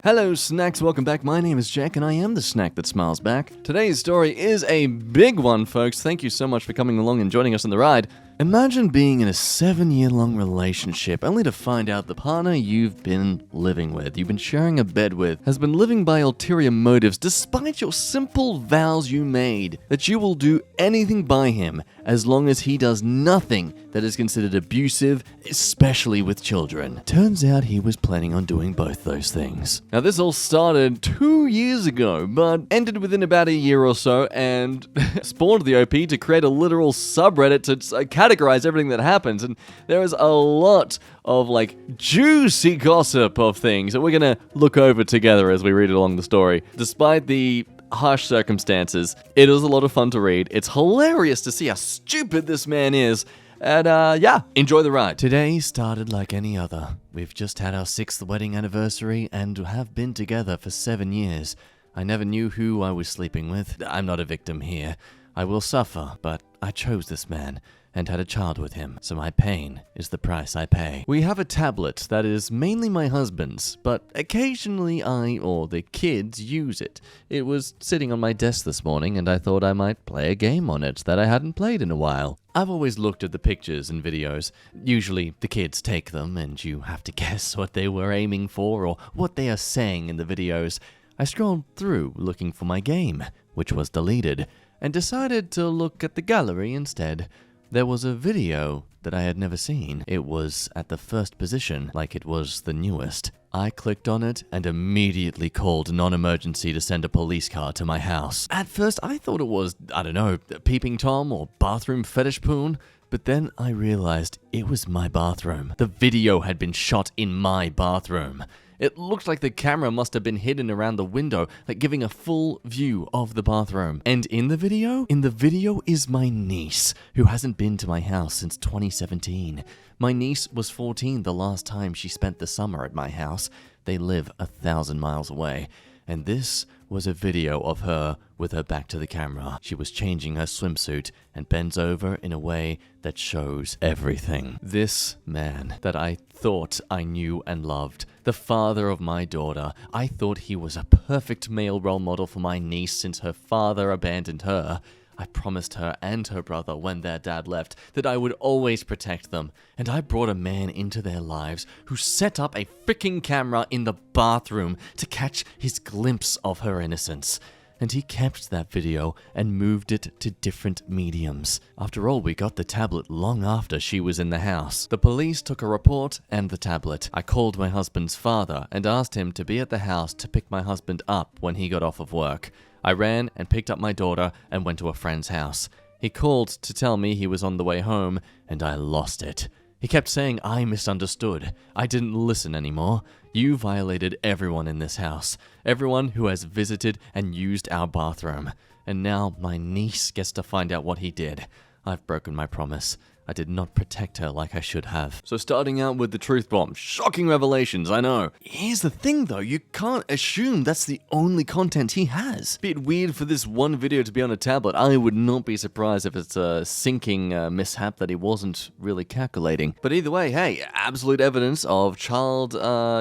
Hello snacks, welcome back. My name is Jack and I am the snack that smiles back. Today's story is a big one, folks. Thank you so much for coming along and joining us on the ride. Imagine being in a 7-year-long relationship only to find out the partner you've been living with, you've been sharing a bed with, has been living by ulterior motives despite your simple vows you made that you will do anything by him as long as he does nothing that is considered abusive, especially with children. Turns out he was planning on doing both those things. Now this all started 2 years ago, but ended within about a year or so and spawned the OP to create a literal subreddit to categorize everything that happens, and there is a lot of juicy gossip of things that we're gonna look over together as we read along the story. Despite the harsh circumstances, it is a lot of fun to read. It's hilarious to see how stupid this man is. And yeah, enjoy the ride. Today started like any other. We've just had our 6th wedding anniversary and have been together for 7 years. I never knew who I was sleeping with. I'm not a victim here. I will suffer, but I chose this man and had a child with him, so my pain is the price I pay. We have a tablet that is mainly my husband's, but occasionally I or the kids use it. It was sitting on my desk this morning and I thought I might play a game on it that I hadn't played in a while. I've always looked at the pictures and videos. Usually the kids take them and you have to guess what they were aiming for or what they are saying in the videos. I scrolled through looking for my game, which was deleted, and decided to look at the gallery instead. There was a video that I had never seen. It was at the first position, like it was the newest. I clicked on it and immediately called non-emergency to send a police car to my house. At first, I thought it was, I don't know, Peeping Tom or bathroom fetish poon, but then I realized it was my bathroom. The video had been shot in my bathroom. It looked like the camera must have been hidden around the window, giving a full view of the bathroom. And in the video is my niece, who hasn't been to my house since 2017. My niece was 14 the last time she spent the summer at my house. They live 1,000 miles away. And this was a video of her with her back to the camera. She was changing her swimsuit and bends over in a way that shows everything. This man that I thought I knew and loved, the father of my daughter, I thought he was a perfect male role model for my niece since her father abandoned her. I promised her and her brother when their dad left that I would always protect them, and I brought a man into their lives who set up a freaking camera in the bathroom to catch his glimpse of her innocence. And he kept that video and moved it to different mediums. After all, we got the tablet long after she was in the house. The police took a report and the tablet. I called my husband's father and asked him to be at the house to pick my husband up when he got off of work. I ran and picked up my daughter and went to a friend's house. He called to tell me he was on the way home, and I lost it. He kept saying I misunderstood. I didn't listen anymore. You violated everyone in this house. Everyone who has visited and used our bathroom. And now my niece gets to find out what he did. I've broken my promise. I did not protect her like I should have. So starting out with the truth bomb. Shocking revelations, I know. Here's the thing though, you can't assume that's the only content he has. Bit weird for this one video to be on a tablet. I would not be surprised if it's a syncing mishap that he wasn't really calculating. But either way, hey, absolute evidence of child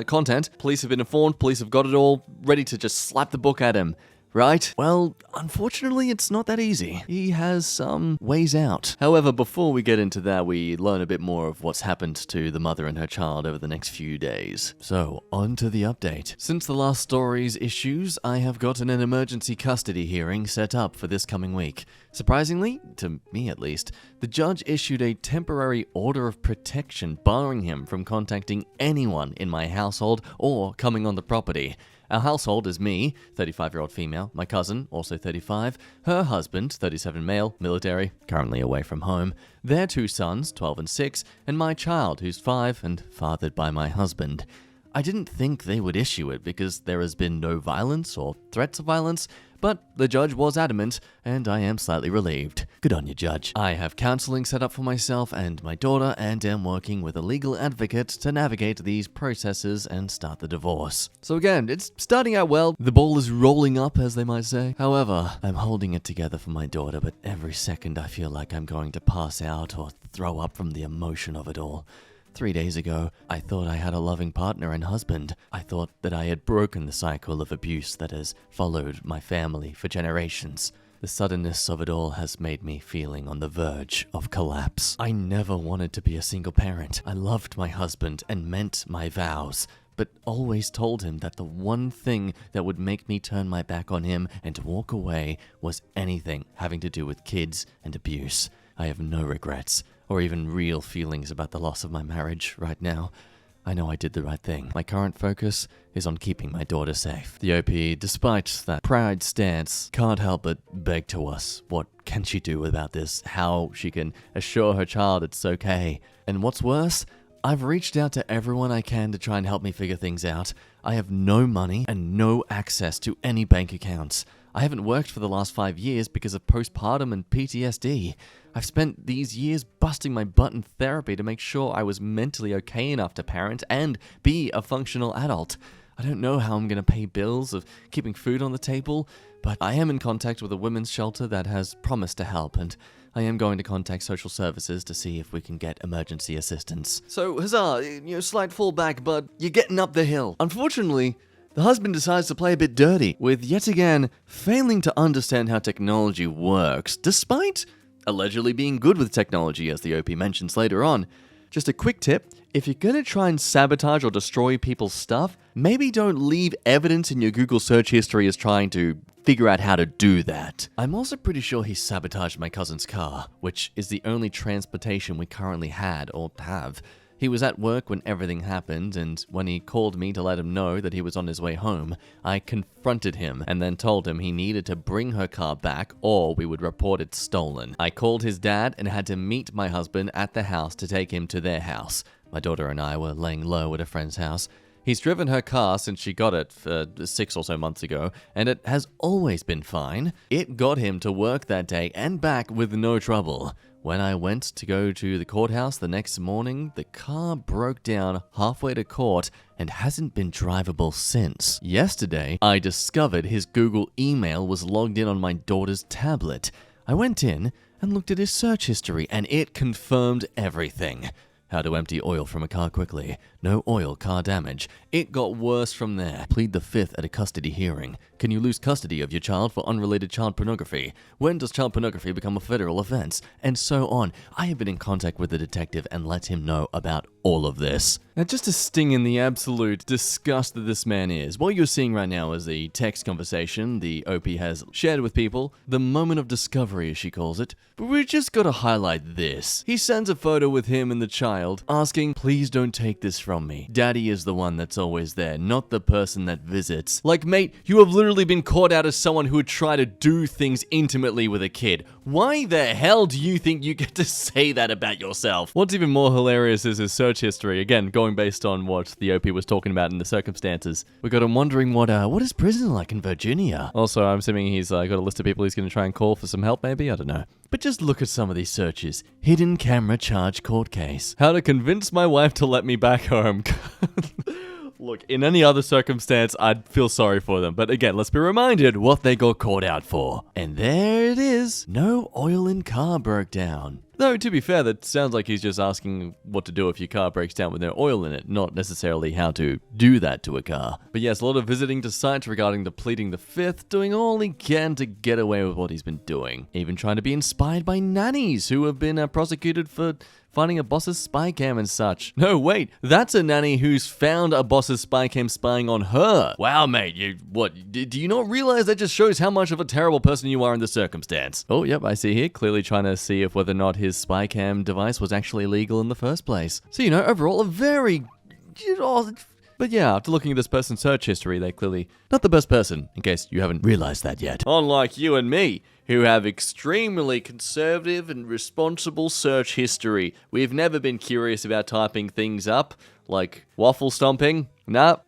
content. Police have been informed, police have got it all, ready to just slap the book at him. Right? Well, unfortunately, it's not that easy. He has some ways out. However, before we get into that, we learn a bit more of what's happened to the mother and her child over the next few days. So, on to the update. Since the last story's issues, I have gotten an emergency custody hearing set up for this coming week. Surprisingly, to me at least, the judge issued a temporary order of protection barring him from contacting anyone in my household or coming on the property. Our household is me, 35-year-old female, my cousin, also 35, her husband, 37 male, military, currently away from home, their 2 sons, 12 and 6, and my child, who's 5 and fathered by my husband. I didn't think they would issue it because there has been no violence or threats of violence, but the judge was adamant, and I am slightly relieved. Good on you, Judge. I have counseling set up for myself and my daughter, and am working with a legal advocate to navigate these processes and start the divorce. So again, it's starting out well. The ball is rolling up, as they might say. However, I'm holding it together for my daughter, but every second I feel like I'm going to pass out or throw up from the emotion of it all. 3 days ago, I thought I had a loving partner and husband. I thought that I had broken the cycle of abuse that has followed my family for generations. The suddenness of it all has made me feeling on the verge of collapse. I never wanted to be a single parent. I loved my husband and meant my vows, but always told him that the one thing that would make me turn my back on him and to walk away was anything having to do with kids and abuse. I have no regrets, or even real feelings about the loss of my marriage right now. I know I did the right thing. My current focus is on keeping my daughter safe. The OP, despite that proud stance, can't help but beg to us. What can she do about this? How she can assure her child it's okay? And what's worse, I've reached out to everyone I can to try and help me figure things out. I have no money and no access to any bank accounts. I haven't worked for the last 5 years because of postpartum and PTSD. I've spent these years busting my butt in therapy to make sure I was mentally okay enough to parent and be a functional adult. I don't know how I'm going to pay bills of keeping food on the table, but I am in contact with a women's shelter that has promised to help, and I am going to contact social services to see if we can get emergency assistance. So, huzzah, slight fallback, but you're getting up the hill. Unfortunately, the husband decides to play a bit dirty, with yet again failing to understand how technology works, despite allegedly being good with technology, as the OP mentions later on. Just a quick tip, if you're gonna try and sabotage or destroy people's stuff, maybe don't leave evidence in your Google search history as trying to figure out how to do that. I'm also pretty sure he sabotaged my cousin's car, which is the only transportation we currently had or have. He was at work when everything happened, and when he called me to let him know that he was on his way home, I confronted him and then told him he needed to bring her car back or we would report it stolen. I called his dad and had to meet my husband at the house to take him to their house. My daughter and I were laying low at a friend's house. He's driven her car since she got it 6 or so months ago, and it has always been fine. It got him to work that day and back with no trouble. When I went to go to the courthouse the next morning, the car broke down halfway to court and hasn't been drivable since. Yesterday, I discovered his Google email was logged in on my daughter's tablet. I went in and looked at his search history, and it confirmed everything. How to empty oil from a car quickly. No oil, car damage. It got worse from there. Plead the fifth at a custody hearing. Can you lose custody of your child for unrelated child pornography? When does child pornography become a federal offense? And so on. I have been in contact with the detective and let him know about all of this. Now, just to sting in the absolute disgust that this man is, what you're seeing right now is the text conversation the OP has shared with people, the moment of discovery, as she calls it. But we just gotta highlight this. He sends a photo with him and the child, asking, please don't take this from me. Daddy is the one that's always there, not the person that visits. Like, mate, you have literally been caught out as someone who would try to do things intimately with a kid. Why the hell do you think you get to say that about yourself? What's even more hilarious is his search history. Again, going based on what the OP was talking about in the circumstances. We got him wondering what is prison like in Virginia? Also, I'm assuming he's got a list of people he's going to try and call for some help, maybe? I don't know. But just look at some of these searches. Hidden camera charge court case. How to convince my wife to let me back home. Look, in any other circumstance, I'd feel sorry for them. But again, let's be reminded what they got caught out for. And there it is. No oil in car broke down. Though, to be fair, that sounds like he's just asking what to do if your car breaks down with no oil in it, not necessarily how to do that to a car. But yes, a lot of visiting to sites regarding the pleading the fifth, doing all he can to get away with what he's been doing. Even trying to be inspired by nannies who have been prosecuted for finding a boss's spy cam and such. No, wait, that's a nanny who's found a boss's spy cam spying on her. Wow, mate, do you not realize that just shows how much of a terrible person you are in the circumstance? Oh, yep, I see here, clearly trying to see if whether or not his spy cam device was actually legal in the first place. So, overall, a very... But yeah, after looking at this person's search history, they're clearly not the best person, in case you haven't realized that yet. Unlike you and me, who have extremely conservative and responsible search history. We've never been curious about typing things up, like waffle stomping. Nah,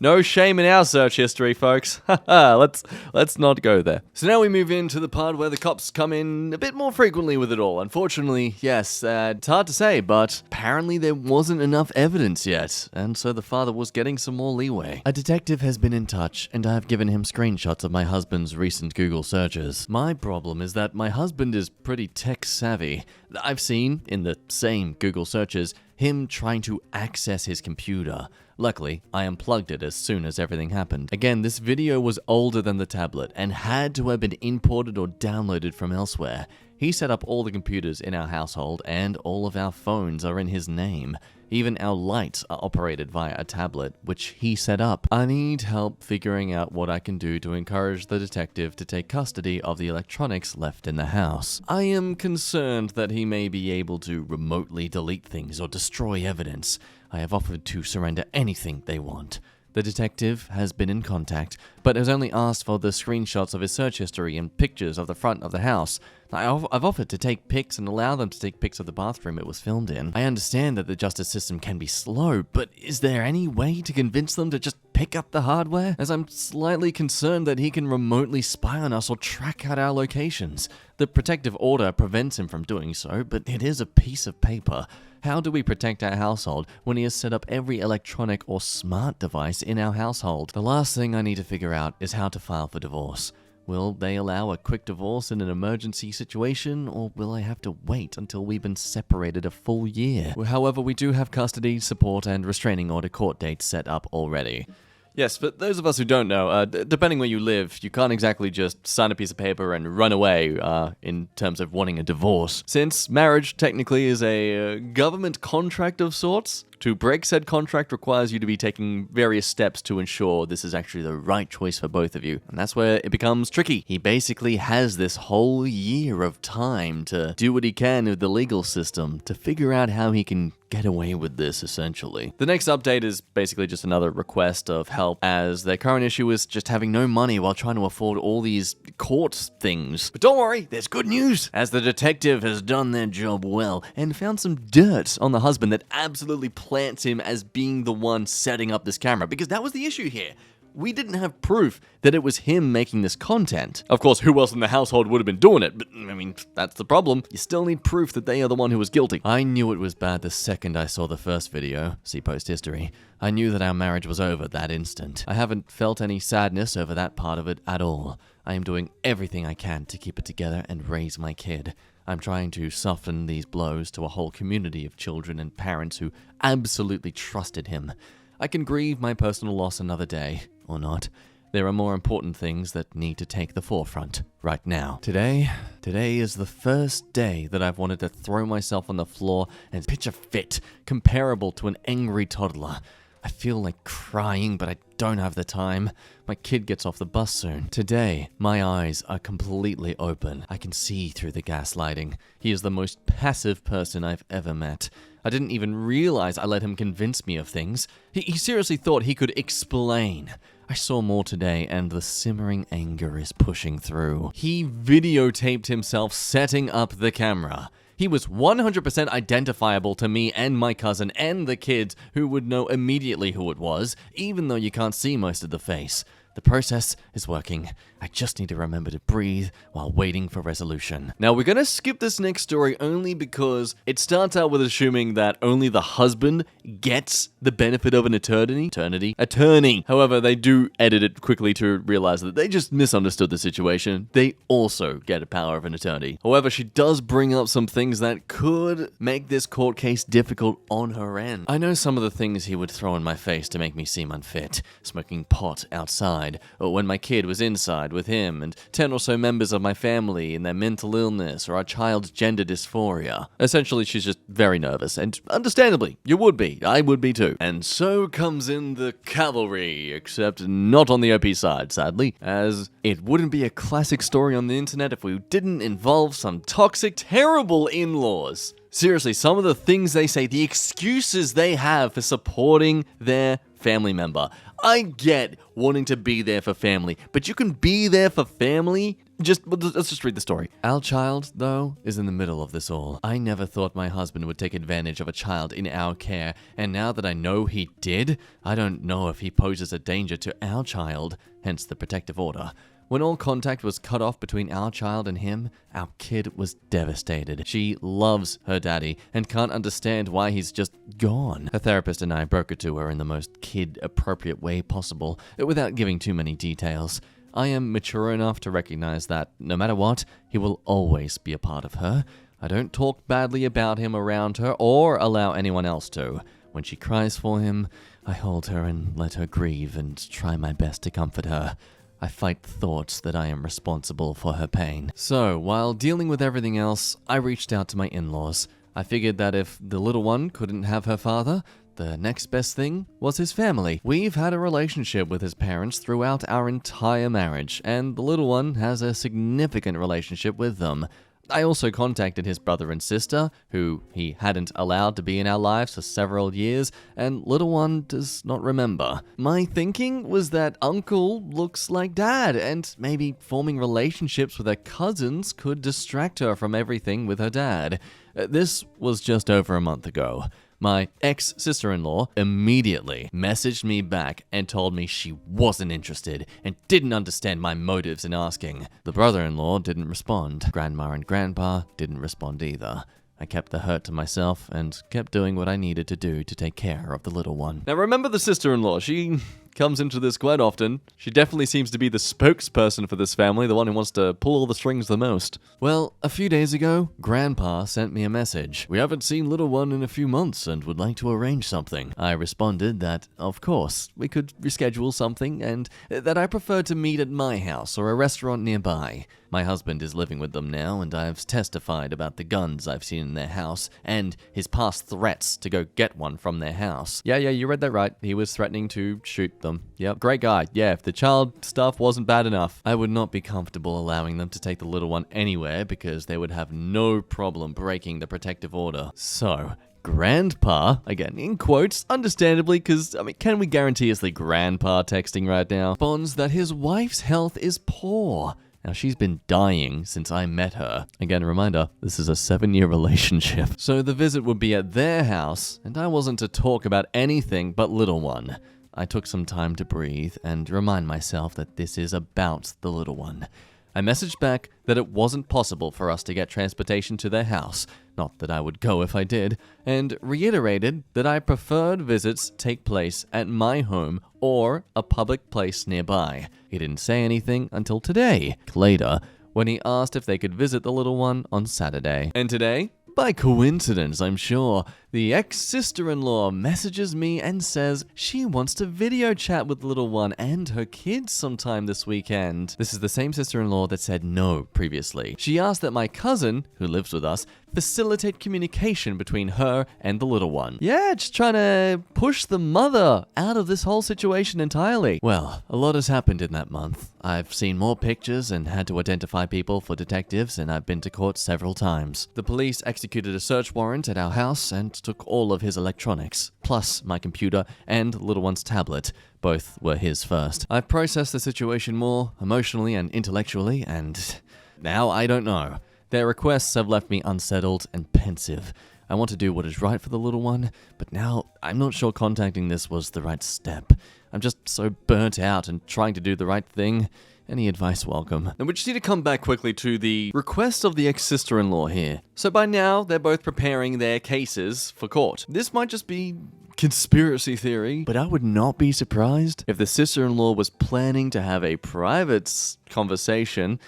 no shame in our search history, folks. Let's not go there. So now we move into the part where the cops come in a bit more frequently with it all. Unfortunately, yes, it's hard to say, but apparently there wasn't enough evidence yet, and so the father was getting some more leeway. A detective has been in touch, and I have given him screenshots of my husband's recent Google searches. My problem is that my husband is pretty tech savvy. I've seen, in the same Google searches, him trying to access his computer. Luckily, I unplugged it as soon as everything happened. Again, this video was older than the tablet and had to have been imported or downloaded from elsewhere. He set up all the computers in our household and all of our phones are in his name. Even our lights are operated via a tablet, which he set up. I need help figuring out what I can do to encourage the detective to take custody of the electronics left in the house. I am concerned that he may be able to remotely delete things or destroy evidence. I have offered to surrender anything they want. The detective has been in contact, but has only asked for the screenshots of his search history and pictures of the front of the house. I've offered to take pics and allow them to take pics of the bathroom it was filmed in. I understand that the justice system can be slow, but is there any way to convince them to just pick up the hardware? As I'm slightly concerned that he can remotely spy on us or track out our locations. The protective order prevents him from doing so, but it is a piece of paper. How do we protect our household when he has set up every electronic or smart device in our household? The last thing I need to figure out is how to file for divorce. Will they allow a quick divorce in an emergency situation, or will I have to wait until we've been separated a full year? However, we do have custody, support, and restraining order court dates set up already. Yes, but those of us who don't know, depending where you live, you can't exactly just sign a piece of paper and run away in terms of wanting a divorce. Since marriage technically is a government contract of sorts, to break said contract requires you to be taking various steps to ensure this is actually the right choice for both of you. And that's where it becomes tricky. He basically has this whole year of time to do what he can with the legal system to figure out how he can get away with this, essentially. The next update is basically just another request of help, as their current issue is just having no money while trying to afford all these court things. But don't worry, there's good news, as the detective has done their job well and found some dirt on the husband that absolutely plants him as being the one setting up this camera, because that was the issue here. We didn't have proof that it was him making this content. Of course, who else in the household would have been doing it? But, I mean, that's the problem. You still need proof that they are the one who was guilty. I knew it was bad the second I saw the first video. See post history. I knew that our marriage was over that instant. I haven't felt any sadness over that part of it at all. I am doing everything I can to keep it together and raise my kid. I'm trying to soften these blows to a whole community of children and parents who absolutely trusted him. I can grieve my personal loss another day, or not. There are more important things that need to take the forefront right now. Today is the first day that I've wanted to throw myself on the floor and pitch a fit comparable to an angry toddler. I feel like crying, but I don't have the time. My kid gets off the bus soon. Today, my eyes are completely open. I can see through the gaslighting. He is the most passive person I've ever met. I didn't even realize I let him convince me of things. He seriously thought he could explain. I saw more today, and the simmering anger is pushing through. He videotaped himself setting up the camera. He was 100% identifiable to me and my cousin and the kids, who would know immediately who it was, even though you can't see most of the face. The process is working. I just need to remember to breathe while waiting for resolution. Now, we're gonna skip this next story only because it starts out with assuming that only the husband gets the benefit of an attorney. However, they do edit it quickly to realize that they just misunderstood the situation. They also get a power of an attorney. However, she does bring up some things that could make this court case difficult on her end. I know some of the things he would throw in my face to make me seem unfit. Smoking pot outside, or when my kid was inside with him, and 10 or so members of my family and their mental illness or our child's gender dysphoria. Essentially, she's just very nervous, and understandably, you would be. I would be too. And so comes in the cavalry, except not on the OP side, sadly, as it wouldn't be a classic story on the internet if we didn't involve some toxic, terrible in-laws. Seriously, some of the things they say, the excuses they have for supporting their family member. I get wanting to be there for family, but you can be there for family? Let's just read the story. Our child, though, is in the middle of this all. I never thought my husband would take advantage of a child in our care, and now that I know he did, I don't know if he poses a danger to our child, hence the protective order. When all contact was cut off between our child and him, our kid was devastated. She loves her daddy and can't understand why he's just gone. Her therapist and I broke it to her in the most kid-appropriate way possible, without giving too many details. I am mature enough to recognize that, no matter what, he will always be a part of her. I don't talk badly about him around her or allow anyone else to. When she cries for him, I hold her and let her grieve and try my best to comfort her. I fight thoughts that I am responsible for her pain. So, while dealing with everything else, I reached out to my in-laws. I figured that if the little one couldn't have her father, the next best thing was his family. We've had a relationship with his parents throughout our entire marriage, and the little one has a significant relationship with them. I also contacted his brother and sister, who he hadn't allowed to be in our lives for several years, and little one does not remember. My thinking was that uncle looks like dad, and maybe forming relationships with her cousins could distract her from everything with her dad. This was just over a month ago. My ex-sister-in-law immediately messaged me back and told me she wasn't interested and didn't understand my motives in asking. The brother-in-law didn't respond. Grandma and grandpa didn't respond either. I kept the hurt to myself and kept doing what I needed to do to take care of the little one. Now remember the sister-in-law, she comes into this quite often. She definitely seems to be the spokesperson for this family, the one who wants to pull all the strings the most. Well, a few days ago, Grandpa sent me a message. We haven't seen little one in a few months and would like to arrange something. I responded that, of course, we could reschedule something and that I preferred to meet at my house or a restaurant nearby. My husband is living with them now, and I've testified about the guns I've seen in their house and his past threats to go get one from their house. Yeah, you read that right. He was threatening to shoot them. Yep, great guy. Yeah, if the child stuff wasn't bad enough, I would not be comfortable allowing them to take the little one anywhere because they would have no problem breaking the protective order. So, Grandpa, again in quotes, understandably, because, can we guarantee it's the grandpa texting right now, bonds that his wife's health is poor. Now, she's been dying since I met her. Again, a reminder, this is a 7-year relationship. So the visit would be at their house, and I wasn't to talk about anything but little one. I took some time to breathe and remind myself that this is about the little one. I messaged back that it wasn't possible for us to get transportation to their house, not that I would go if I did, and reiterated that I preferred visits take place at my home or a public place nearby. He didn't say anything until today, later, when he asked if they could visit the little one on Saturday. And today, by coincidence, I'm sure, the ex-sister-in-law messages me and says she wants to video chat with little one and her kids sometime this weekend. This is the same sister-in-law that said no previously. She asked that my cousin, who lives with us, facilitate communication between her and the little one. Yeah, just trying to push the mother out of this whole situation entirely. Well, a lot has happened in that month. I've seen more pictures and had to identify people for detectives, and I've been to court several times. The police executed a search warrant at our house and took all of his electronics, plus my computer and little one's tablet. Both were his first. I've processed the situation more emotionally and intellectually, and now I don't know. Their requests have left me unsettled and pensive. I want to do what is right for the little one, but now I'm not sure contacting this was the right step. I'm just so burnt out and trying to do the right thing. Any advice welcome. And we just need to come back quickly to the request of the ex-sister-in-law here. So by now, they're both preparing their cases for court. This might just be conspiracy theory, but I would not be surprised if the sister-in-law was planning to have a private conversation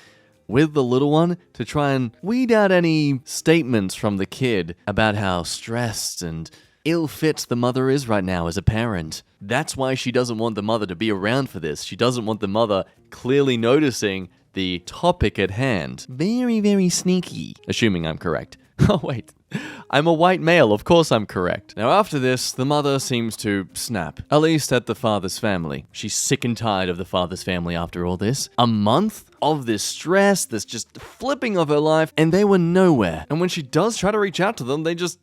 with the little one to try and weed out any statements from the kid about how stressed and ill-fit the mother is right now as a parent. That's why she doesn't want the mother to be around for this. She doesn't want the mother clearly noticing the topic at hand. Very, very sneaky. Assuming I'm correct. Oh, wait. I'm a white male, of course I'm correct. Now after this, the mother seems to snap. At least at the father's family. She's sick and tired of the father's family after all this. A month of this stress, this just flipping of her life, and they were nowhere. And when she does try to reach out to them, they just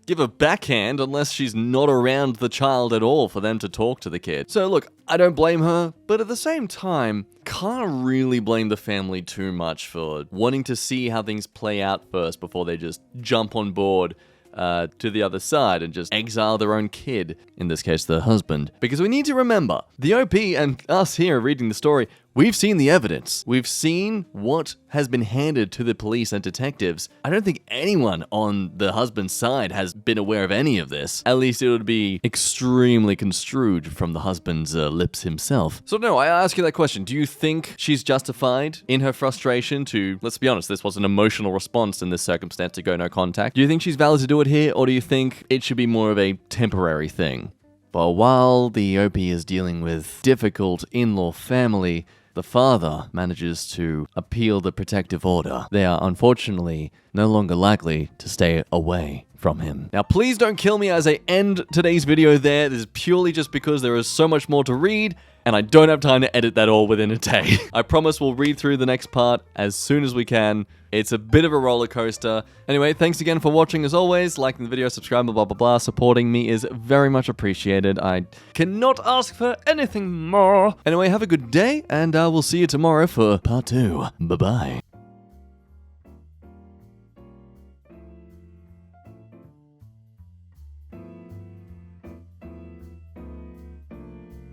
give a backhand unless she's not around the child at all for them to talk to the kid. So look, I don't blame her, but at the same time, can't really blame the family too much for wanting to see how things play out first before they just jump on board to the other side and just exile their own kid, in this case the husband. Because we need to remember, the OP and us here reading the story, We've seen the evidence. We've seen what has been handed to the police and detectives. I don't think anyone on the husband's side has been aware of any of this. At least it would be extremely construed from the husband's lips himself. So no, I ask you that question. Do you think she's justified in her frustration to, let's be honest, this was an emotional response in this circumstance to go no contact. Do you think she's valid to do it here, or do you think it should be more of a temporary thing? But while the OP is dealing with difficult in-law family, the father manages to appeal the protective order. They are unfortunately no longer likely to stay away from him. Now, please don't kill me as I end today's video there. This is purely just because there is so much more to read, and I don't have time to edit that all within a day. I promise we'll read through the next part as soon as we can. It's a bit of a roller coaster. Anyway, thanks again for watching as always. Liking the video, subscribing, blah, blah, blah. Supporting me is very much appreciated. I cannot ask for anything more. Anyway, have a good day, and we'll see you tomorrow for part 2. Bye-bye.